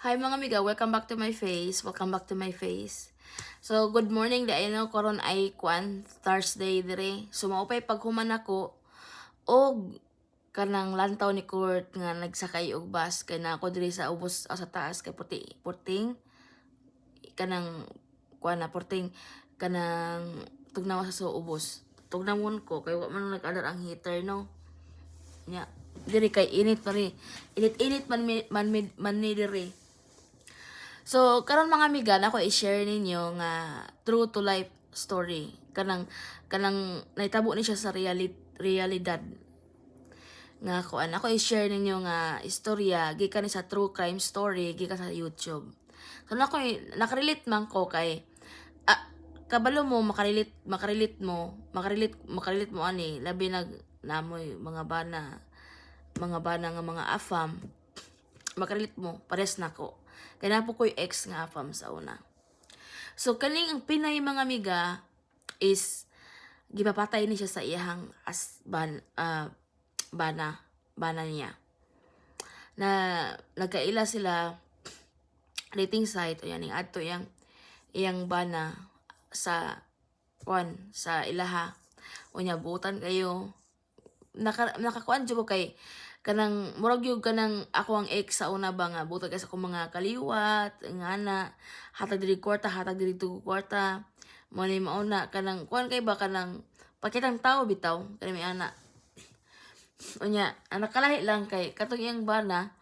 Hi mga amiga, welcome back to my face. Welcome back to my face. So, good morning da ano karon ay Thursday dire. So, maupay paghuman ako og kanang lantaw ni Kurt nga nagsakay og bus kay na ako diri sa ubos sa taas kay puting kanang kuan na porting kanang tugnaw sa ubos. Tugnawon ko kay wa man nag-alar ang heater no. Nya diri kay init pa ri. Init-init man ni diri. So, karon mga amiga, ako i-share ninyo nga true to life story. Kanang naitabo ni siya sa realidad. Nga ako i-share ninyo nga istorya gikan ni sa true crime story gikan sa YouTube. So nakarelate man ko kay kabalo mo makarelate mo ani labi namoy mga bana nga mga afam makarelate mo pares nako. Kaya na po ko'y ex nga afam sa una. So, kaning ang Pinay mga amiga is, gipapatay ni siya sa iyang bana niya. Na, nagkaila sila, dating site, o yan, ato iyang bana sa ilaha. O niya, butan kayo. Nakakuan dyan ko kay, kanang murag yung kanang ako ang ex sa una ba nga butag sa akong mga kaliwat nga na hatag diri kwarta hatag diri tugo kwarta mo ni mauna kanang kuan kay ba kanang pakitang tao bitaw kani may ana unya anak kalahi lang kay katong iyang bana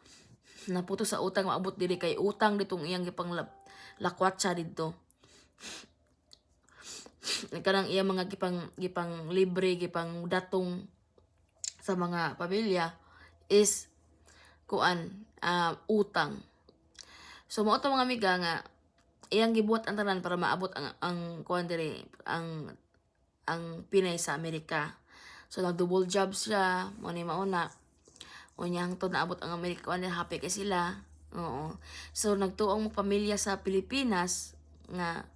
naputo sa utang maabot diri kay utang ditong iyang gipang lakwatsa didto kanang iyang mga gipang libre gipang datong sa mga pamilya is utang. So mao to mga amiga nga iyang gibuhat ang tanan para maabot ang kuan dire ang Pinay sa Amerika. So nag-double job siya, mo ni mauna. Unya hangtod naabot ang Amerika kuan happy kay sila. Oo. So nagtuong mo pamilya sa Pilipinas nga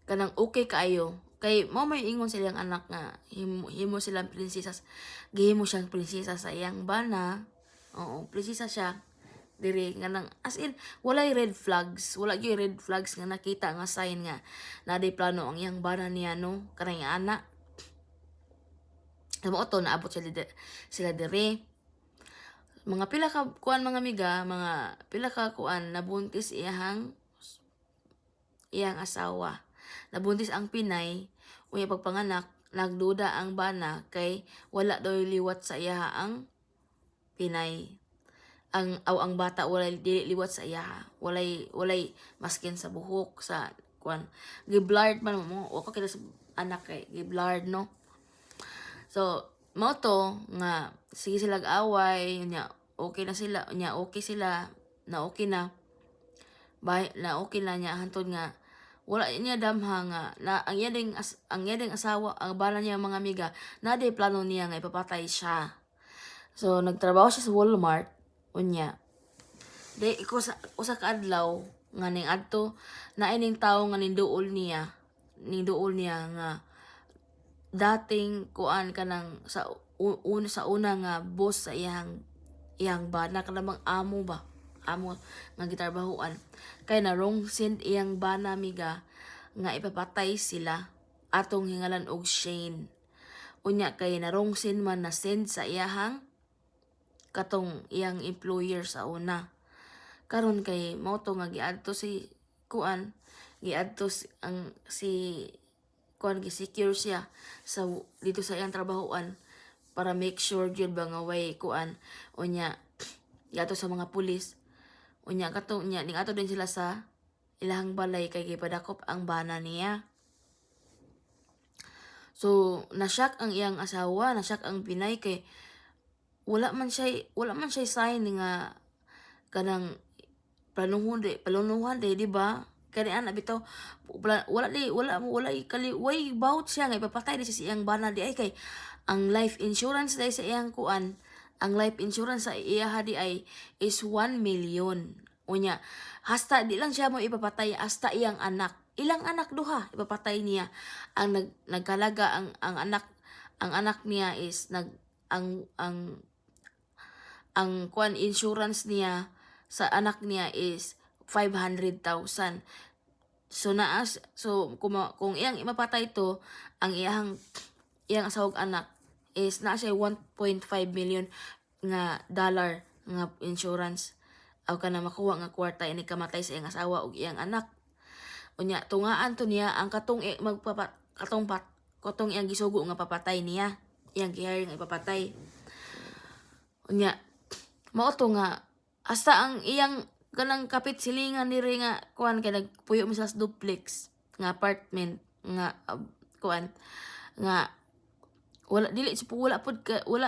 kanang okay kaayo kay mo may ingon silang anak nga himo silang prinsesas gihimo siyang prinsesa sa iyang bana. Oo, prinsesa siya diri nga nang as in wala gyud red flags nga nakita nga sign nga na day plano ang iyang bana niya no kanang anak mo to naabot sila diri mga pila ka kuan mga amiga mga pila ka kuan nabuntis iyang asawa. Nabuntis ang Pinay, unya pagpanganak, nagduda ang bana kay wala daw liwat sa iya ang Pinay. Ang bata walay dili liwat sa iya. Walay maskin sa buhok sa kuan. Giblard man mo, o ko kita sa anak kay giblard no. So, mao to nga sige sila away, unya okay na sila, unya okay sila, na okay na na okay na niya hantod nga wala niya damha nga na ang yading asawa ang bala niya mga amiga na day plano niya nga ipapatay siya. So nagtrabaho siya sa Walmart unya. Day usa ka adlaw nga ning adto na ining tawo nga ninduol niya nga dating kuan kanang sa una nga boss sa iyang bana kanang amo nga gitrabahoan kay na wrong send iyang bana miga nga ipapatay sila atong hingalan og Shane unya kay na wrong send man na send sa iyang katong iyang employer sa una karon kay mao to nga giadto si kuan giadto si kuan gi-secure siya sa dito sa iyang trabahoan para make sure gyud ba nga way kuan unya giadto sa mga pulis unya katong ning ato din sila sa ilahang balay kay gipadakop ang bana niya. So nashock ang iyang asawa, nashock ang Pinay kay wala man siya sign nga kanang planuhan di ba? Kani ana bitaw wala kali way bout siya nga ipapatay di siya sa iyang bana di ay kay ang life insurance dai sa iyang kuan ang life insurance sa iya di ay is 1 million. Unya, hasta di lang siya mo ipapatay hasta iyang anak. Ilang anak duha ipapatay niya. Ang nagkalaga ang anak niya is ang kuan insurance niya sa anak niya is 500,000. So kung iyang mapatay to, ang iyang asawag anak is naa siya 1.5 million nga dollar nga insurance aw kana makuha nga kwarta ini kamatay sa iyang asawa ug iyang anak. Unya tungaan to niya ang katong iyang gisugo nga papatay niya, iyang gi-hire nga ipapatay. Unya mao to nga hasta ang iyang kanang kapit silingan diri nga kuan kay nagpuyo mi sa duplex nga apartment nga kuan nga wala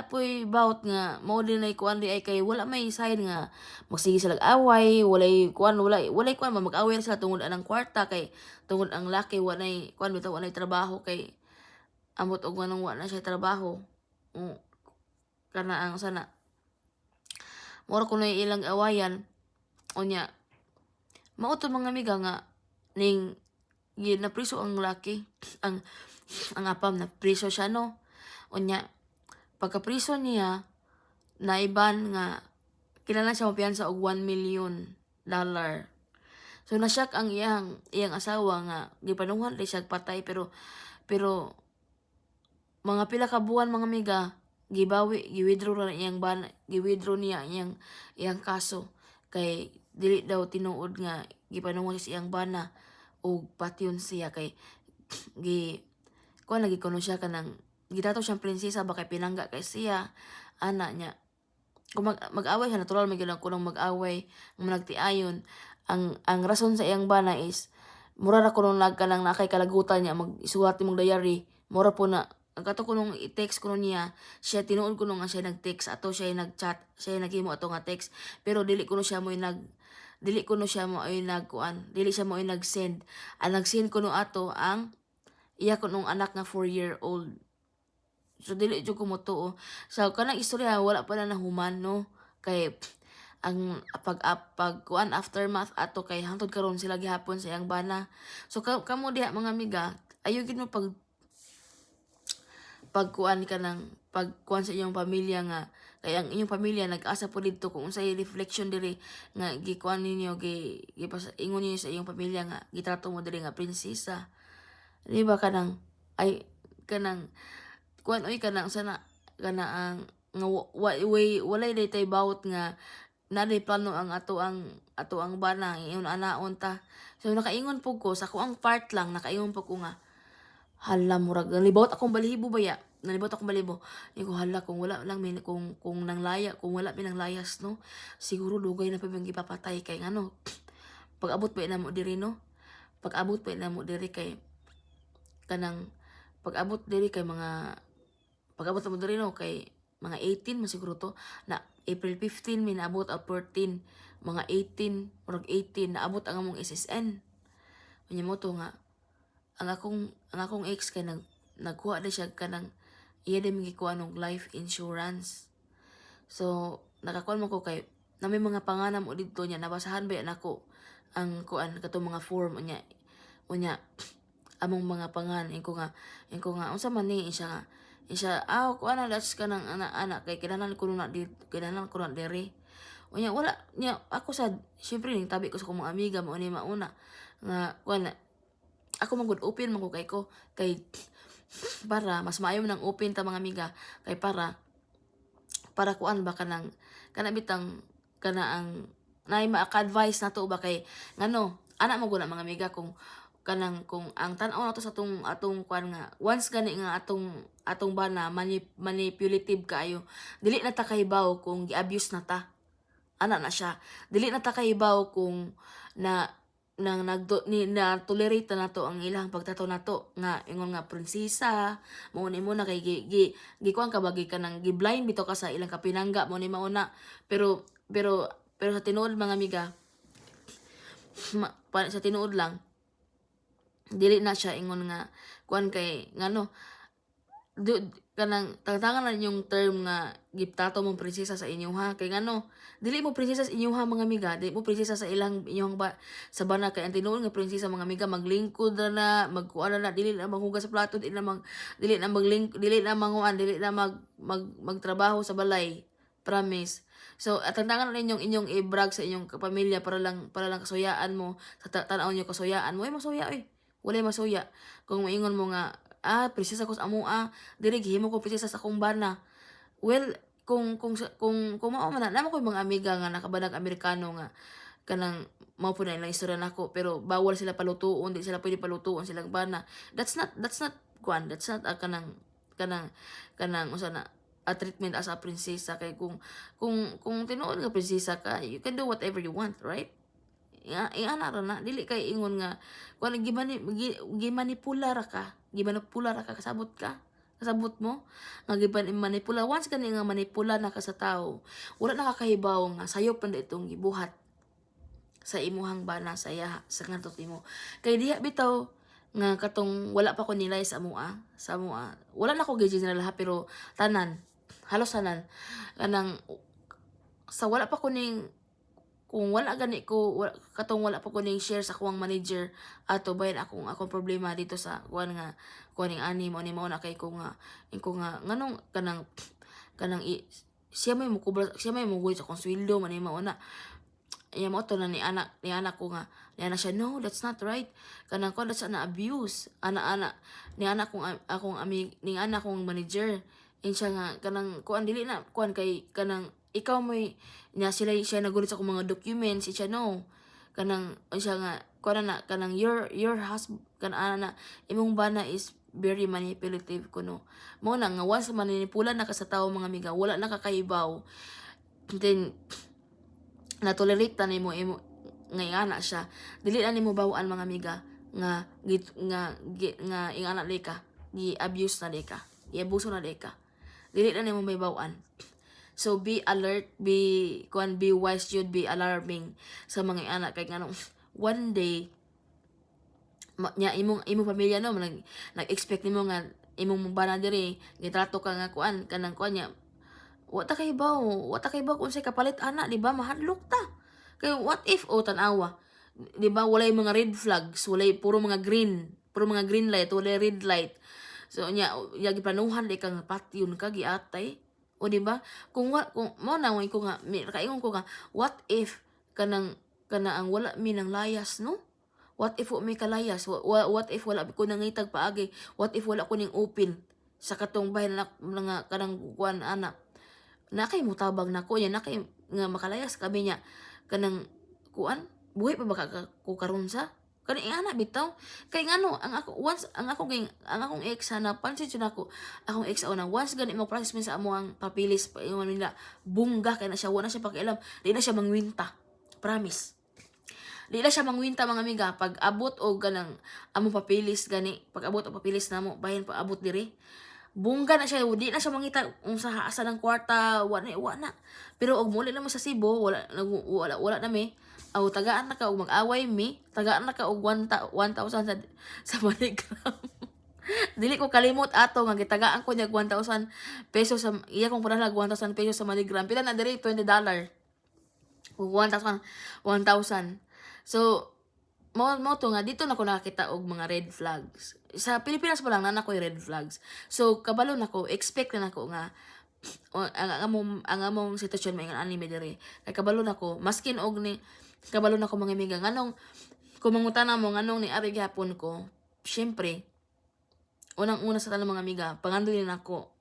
po'y bawat nga mao din ay kuan di ay kay wala may sign nga magsige sila away, walay kuan mag-away sila tungod anang kwarta kay tungod ang laki walay kuan bitaw walay trabaho kay ambot og manong wa na siya trabaho. Kana ang sana mura kunoy ilang awayan unya mao to mga amiga nga ning napriso ang laki ang apam na priso siya no. Unya pagkapriso niya naiban nga kinahanglan siya mapiyansa og $1 million. So nasyak ang iyang asawa nga gipanuhan rin siya patay pero mga pila ka buwan mga amiga gi-withdraw ra iyang gi-withdraw niya iyang kaso kay dili daw tinuod nga gipanuhan sa iyang bana ug patyon siya kay kuan lagi kuno siya kanang gitato siyang prinsesa ba kay pinangga kay siya ana niya. Kung mag-away siya natural may gyud kunong mag-away nagtiayon ang rason sa iyang bana is mura ra kuno nagkanang nakay kalagutan niya magsuwat mong diary mura po na ang kato kunong i-text kuno niya siya tinuod kuno nga siya nag-text ato siya nag-chat siya naghimo ato nga text pero dili kuno siya mo nag-send ang nag-send kuno ato ang iya kunong anak nga 4-year-old. So dili jud ko motuo so kanang istorya wala pa na nahuman no kay ang kuan aftermath ato kay hangtod karon sila gihapon sa iyang bana. So kamo diha mga amiga ayo gid mo pagkuan ka ng pagkuan sa inyong pamilya nga kay ang inyong pamilya nag-asa po dito kung unsay reflection diri nga gikuan ninyo ingon niyo sa iyong pamilya nga gitrato mo diri nga prinsesa. Di ba kanang ay kanang kuan oy kanang sana kana ang nga walay daytay bawot nga naday plano ang ato ang bana ingon anaon ta. So nakaingon po ko sa kuang part lang nakaingon po ko nga hala murag nalibot akong balibo baya. Nalibot akong balibo. Ni ko hala kung wala lang kung wala mi nang layas no. Siguro dugay na pa yung gipapatay kay ngano. Pag-abot pa na mo diri no. Pag-abot pa na mo diri kay kanang pag-abot mo diri no kay mga 18 masiguro to na April 15 mi naabot at 14 mga 18 murag 18 naabot ang among SSN. Unya mo to nga ang akong ex kay nagkuha na siya kanang iya din gikuha ng life insurance. So nakakuan mo ko kay na may mga panganam o dito niya nabasahan ba nako ang kuan katong mga form unya among mga pangan ko nga unsa man ni siya kuan na das kanang anak kay kinahanglan ko na diri. Unya wala niya ako sad syempre ning tabi ko sa akong mga amiga mo ni mauna nga kuan ako magud open man ko kay para mas maayo nang open ta mga amiga kay para kuan ba kanang bitang ang naay ma-advise nato ba kay ngano ana mo guna mga amiga kung ang tan-aw nato sa atong kuan nga once gani nga atong bana manipulative kaayo dili na ta kahibaw kung gi-abuse na ta ana na siya dili na ta kahibaw kung na tolerate na to ang ilang pagtato nato nga ingon nga prinsesa mo na kay gikuan ka bagi ka nang gi-blind bitaw ka sa ilang kapinangga mo ni mauna pero sa tinuod mga amiga sa tinuod lang dili na siya ingon nga kuan kay ngano kanang tangtangan na yung term nga giptato mong prinsesa sa inyo ha kay ngano dili mo prinsesa sa inyo ha mga amiga dili mo prinsesa sa ilang inyong sa bana kay ang tinuod nga prinsesa mga amiga maglingkod na magkuan na dili na maghugas sa plato dili na magtrabaho sa balay promise So atantangan ninyong inyong i-brag sa inyong pamilya para lang kasuyaan mo sa tan-aw niyo kasuyaan mo, ay masuya oy. Walay masuya kung moingon mo nga, prinsesa ko sa amoa, diri gihimo ko prinsesa sa akong bana. Well, kung mao man na ko'y mga amiga nga nakabanag Amerikano nga kanang mao po na ilang istorya nako pero bawal sila palutuon, di sila pwede palutuon silang bana. That's not kuan, that's not kanang kanang unsa na a treatment as a prinsesa kay kung tinuod nga prinsesa ka, you can do whatever you want, right? Ana ra na dili kay ingon nga kuan gimanipula ra ka, kasabot ka. Kasabot mo nga manipula once gani nga manipula na ka sa tawo, wala na kakahibaw nga sayop pa itong gibuhat sa imuhang bana sa iya sa ngadto nimo. Kay diha bitaw nga katong wala pa ko nilay sa amoa. Wala na ko gi-general ha pero tanan, halos tanan kanang sa wala pa ko ning kung wala gani ko katong wala pa ko ning share sa akong manager ato bayan akong problema dito sa kuan ning ani mo ni mao na kay ko nga nganong kanang siya may mo sa akong sweldo man ni mao na iya mo to na ni anak ko nga ni anak siya, no, that's not right, kanang ko that's na abuse ana ni anak kong akong ni anak kong manager siya nga kanang kuan dili na kuan kay kanang ikaw mo'y siya nagulit sa akong mga documents siya, no, kanang siya nga kuan na kanang your husband na imong bana is very manipulative kuno mo na nga once manipula na ka sa tawo mga amiga wala na kakaibaw then na-tolerate ta nimo imo nga ingana siya dili na nimo bawaan mga amiga nga ingana di ka gi-abuse na di ka i-abuso na di ka dili na nimo may bawaan. So be alert, be wise jud, be alarming sa mga anak kay nganong one day imong pamilya no nag-expect nimo nga imong bana diri gitrato ka nga kuan kanang kuan nya wata kay baw kung say kapalit ana di ba mahadlok ta kay what if tan-awa di ba walay mga red flags walay puro mga green light walay red light so nya giplanuhan di kang patyon ka giatay o di ba kung mo na ko nga kaingon ko nga what if kanang ang wala mi nang layas no. What if wa may kalayas? What if wala ko nangitag paagi? What if wala ko ning open sa katong bahin na nga kanang kuan anak? Nakay mutabang nako nya nakay nga makalayas kami nya kanang kuan buhi pa ba ko karon sa kani ana bitaw kay ngano ang akong ex na pansin jud ako akong ex una once gani mo process min sa amo ang papilis pa ingon nila bungga kay na siya wala siya pakialam di na siya mangwinta promise. Di na siya mangwinta mga amiga pag abot og ganang amo papilis gani pag abot og papilis namo bahin pa abot diri bungga na siya di na siya mangita unsa asa ng kwarta wala pero og muli na mo sa Cebu wala na mi aw tagaan na ka og mag-away mi tagaan na ka og 1,000 sa Manigram. Dili ko kalimot ato nga gitagaan ko niya 1,000 pesos sa iya kong panalag 1,000 pesos sa Manigram pila na diri $20 ug 1,000. So, mo to nga dito na ko nakakita og mga red flags. Sa Pilipinas pa lang na nakoy red flags. So, kabalo nako, expect na nako nga ang among sitwasyon may anime diri. Kay kabalo nako, maskin og ni kabalo nako mga amiga nganong kumangutana mo nganong ni ari gihapon ko. Syempre, unang-una sa tanang mga amiga, pangandulin nako.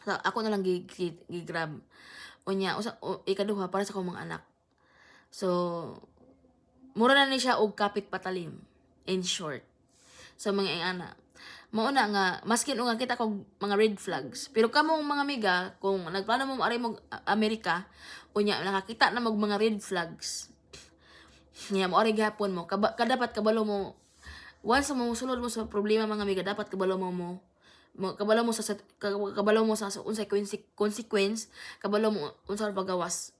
So, ako na lang gi-grab. Unya, ikaduha para sa akong mga anak. So, mura na ni siya og kapit patalim in short sa mga ana mauna nga maskin nga kita kog mga red flags pero kamong mga amiga kung nagplano mo ari mo Amerika unya nakakita na mag mga red flags niya mo ari gihapon mo dapat kabalo mo once mo sulod mo sa problema mga amiga dapat kabalo mo kabalo mo sa unsay consequence kabalo mo unsa pagawas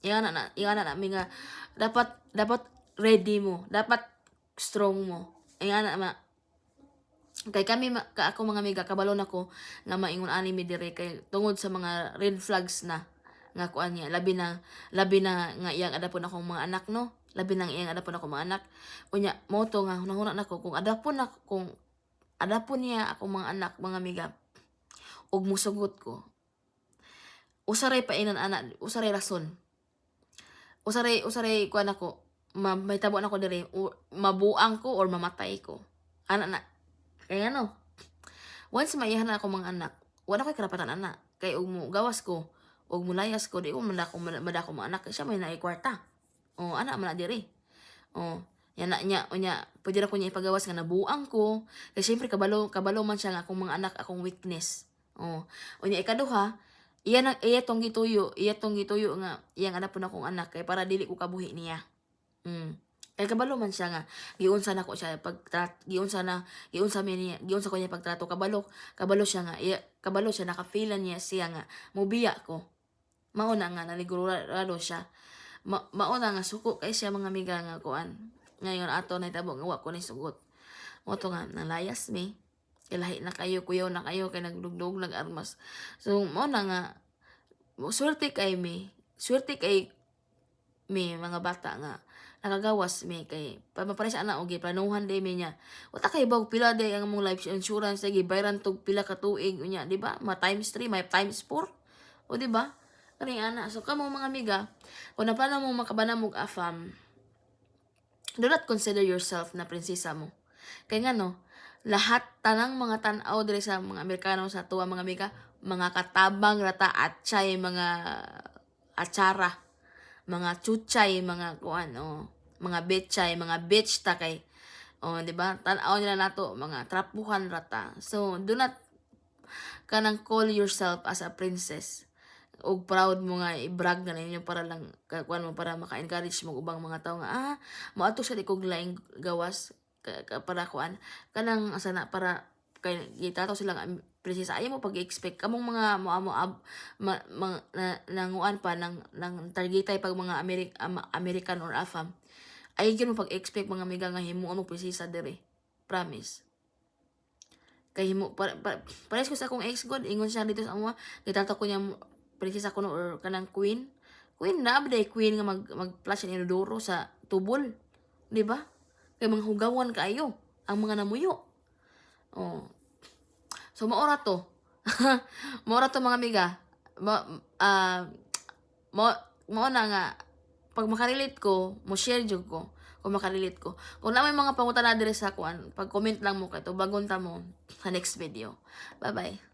ingana na nga dapat ready mo dapat strong mo ingana kay kami ako mga amiga kabalo nako nga maingon anime dire kay tungod sa mga red flags na nga kuan niya labi na nga iyang adapon akong mga anak no labi nang iyang adapon akong mga anak unya mo to nga hunahuna nako kung adapon niya akong mga anak mga amiga og musugot ko usaray painon ana, usaray rason. Usaray kuan ako, mahitabo na ko diri, mabuang ko or mamatay ko. Ana na. Kaya ano, once maiyahan na ako mga anak, wala ko'y karapatan ana. Kay ug mo gawas ko, ug mulayas ko, di ko madako mga anak, kay siya may naay kwarta. O, ana man na diri. O, yan na niya, unya, pwede ra ko niya ipagawas nga nabuang ko. Kay siyempre, kabalo man siya nga akong mga anak, akong weakness. O, unya, ikaduha, iya tong gituyo nga, iyang anak po na akong anak, kay para dili ko kabuhi niya. Kay kabalo man siya nga, giunsa na ko siya giunsa ko niya pagtrato, kabalo siya nga, kabalo siya, nakafilan niya siya nga, mubiya ko. Mauna nga, nanigurado siya. Mauna nga, suko kay siya mga amiga nga kuan. Ngayon, ato na itabo nga, wako ni sugot. Moto nga, nalayas mi. Kay lahi na kayo, kuyaw na kayo, kay nagdugdog, nag-armas. So, mauna nga, swerte kay mi, mga bata nga, nakagawas mi, kay, mapares ana, okay, planuhan day mi niya. Wata kay bag pila day ang mong life insurance, lagi, bayran tog pila ka tuig, unya, di ba? Ma times 3, may times 4. O, di ba? Kani ana. So, kamo mga amiga, kung naplano mo makabanamog afam, do not consider yourself na prinsesa mo. Kay nga no, lahat tanang mga tanaw diri sa mga Amerikano sa tuwa mga amiga, mga katabang rata at chay, mga atsara, mga chuchay, mga kuan, mga betchay, mga bitch ta kay, di ba? Tanaw nila nato, mga trapuhan rata. So, do not kanang call yourself as a princess. Og proud mo nga i-brag na ninyo para lang kuan mo, para maka-encourage mo ubang mga tao nga moadto sa dikog laing gawas para kuan kanang asa na, para kay gitato sila nga prinsesa. Ayaw mo pag-expect kamong mga nanguan pa ng targetay pag mga American or AFAM. Ayaw gyud mo pag-expect mga amiga nga himuon mo prinsesa diri. Promise. Kay himo pares ko sa akong ex god, ingon siya dito sa amo, gitato ko niya prinsesa kuno or kanang queen na abday queen nga mag-flash ng inodoro sa tubol, di ba? Kay mga hugawan kaayo ang mga namuyo. So maora to. Maora to mga amiga. Mo na nga pag makarelate ko, mo share jud ko kung makarelate ko. Kung na may mga pangutana diri sa kuan, pag-comment lang mo kay to bagon ta mo sa next video. Bye-bye.